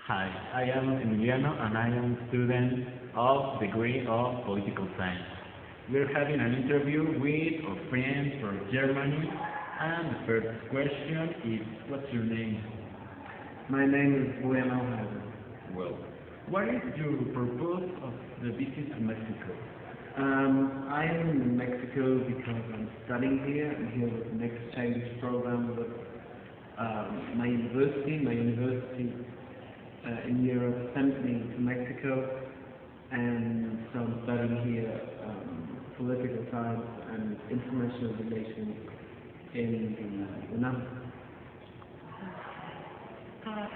Hi, I am Emiliano and I am a student of degree of political science. We're having an interview with our friend from Germany and the first question is what's your name? My name is Bueno. Well, what is your purpose of the visit to Mexico? I'm in Mexico because I'm studying here. I'm here with an exchange program with my university. My university in Europe sent me to Mexico, and so I'm studying here political science and international relations in the UNAM. Hi,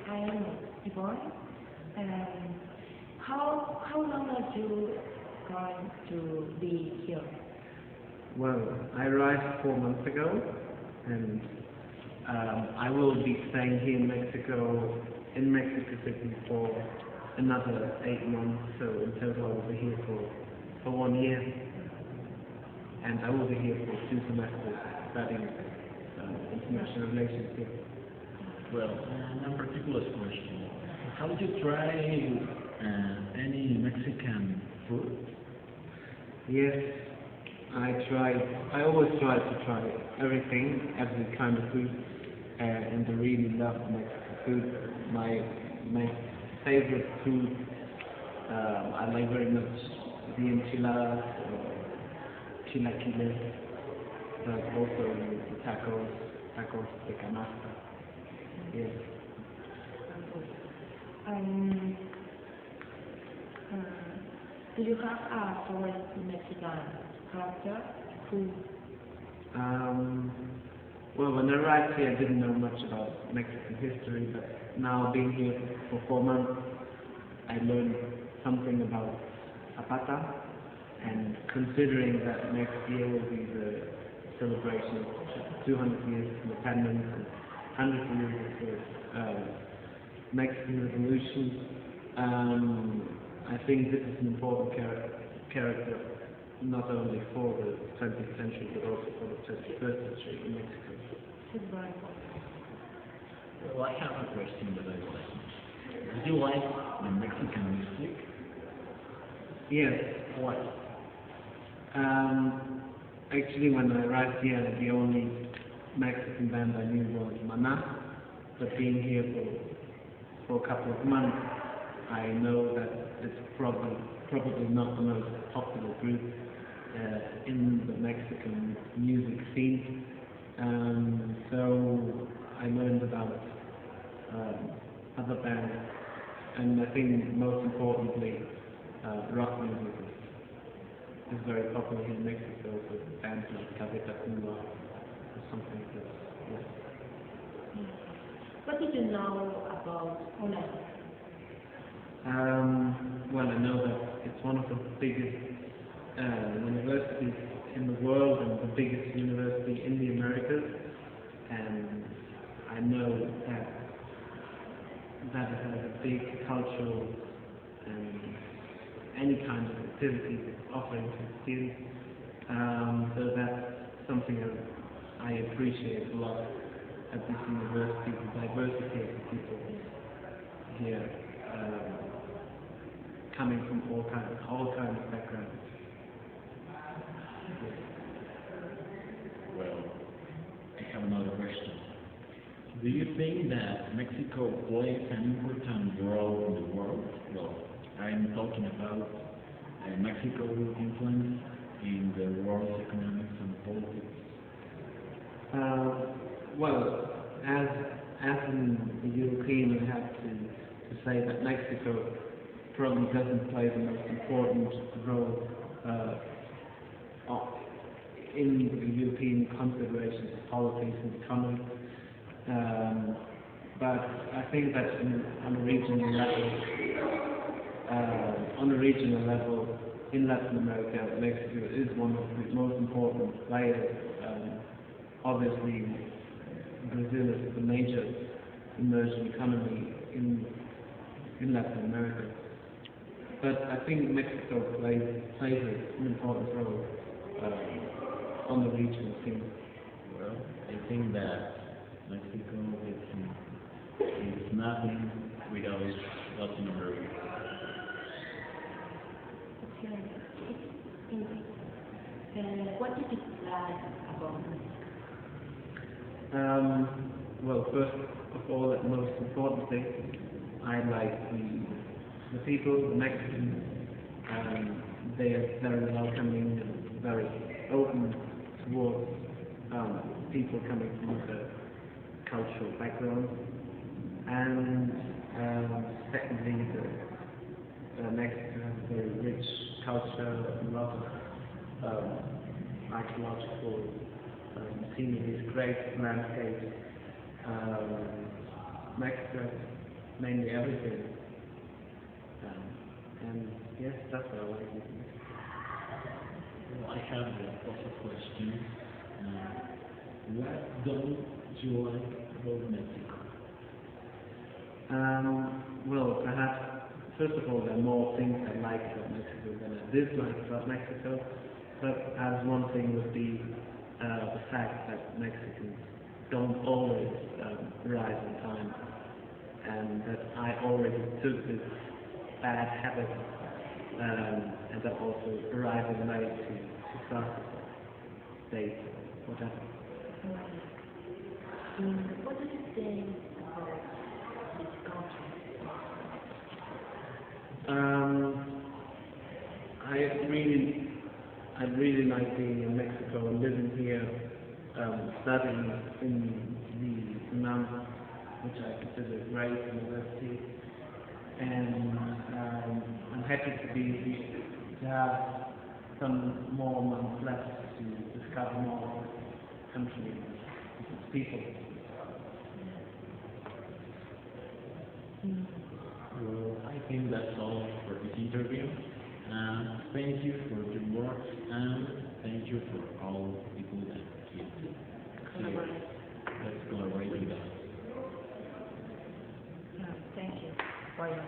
I am Yvonne. How long are you going to be here? Well, I arrived 4 months ago, and I will be staying here in Mexico City for another 8 months. So in total, I will be here for 1 year, and I will be here for 2 semesters studying international relations here. Well, a particular question. How did you try any Mexican food? Yes, I always try to try everything, every kind of food, and I really love Mexican food. My favorite food, I like very much the enchiladas, chilaquiles, but also the tacos de canasta. Yes. Um, uh, do you have a favorite Mexican character? Who? Well, when I arrived here, I didn't know much about Mexican history, but now being here for 4 months, I learned something about Zapata, and considering that next year will be the celebration of 200 years of independence and 100 years of the Mexican Revolution, I think this is an important character, not only for the 20th century, but also for the 21st century in Mexico. It's very important. Well, I have a question that I would like. Do you like the Mexican music? Yes. Why? Actually, when I arrived here, the only Mexican band I knew was Maná, but being here for a couple of months, I know that it's probably not the most popular group in the Mexican music scene. So I learned about other bands, and I think most importantly, rock music is very popular in Mexico with bands like Cabeza Cuba or something like that. Yes. What did you know about UNAM? Well, I know that it's one of the biggest universities in the world and the biggest university in the Americas, and I know that it has a big cultural and any kind of activity offering to students. So that's something I appreciate a lot at this university, the diversity of the people here, coming from all kinds of backgrounds. Well, I have another question. Do you think that Mexico plays an important role in the world? Well, I'm talking about Mexico's influence in the world's economics and politics. Well, as a European, you have to say that Mexico probably doesn't play the most important role in the European considerations of politics and economy. But I think that on a regional level, in Latin America, Mexico is one of the most important players. Obviously, Brazil is the major emerging economy in Latin America. But I think Mexico plays an important role on the regional scene. Well, I think that Mexico is nothing without Latin America. Okay. What did you like about Mexico? Well, first of all, the most important thing, I like the people, the Mexicans. They are very welcoming and very open towards people coming from the cultural background. And secondly, Mexico has a very rich culture, a lot of archaeological scenery, great landscapes. Mexico has mainly everything. And yes, that's what I like in Mexico. Well, I have also a question. What don't you like about Mexico? Well, perhaps, first of all, there are more things I like about Mexico than I dislike about Mexico. But as one thing would be the fact that Mexicans don't always arrive on time, and that I already took this bad habit, and that also arriving late to start date, whatever. What do you think about this country? I really like being in Mexico and living here, studying in the UNAM, which I consider a great university, and I'm happy to have some more months left to discover more country and its people. Well, I think that's all for this interview. Thank you for your work and thank you for all the people that let's collaborate with us. Thank you for your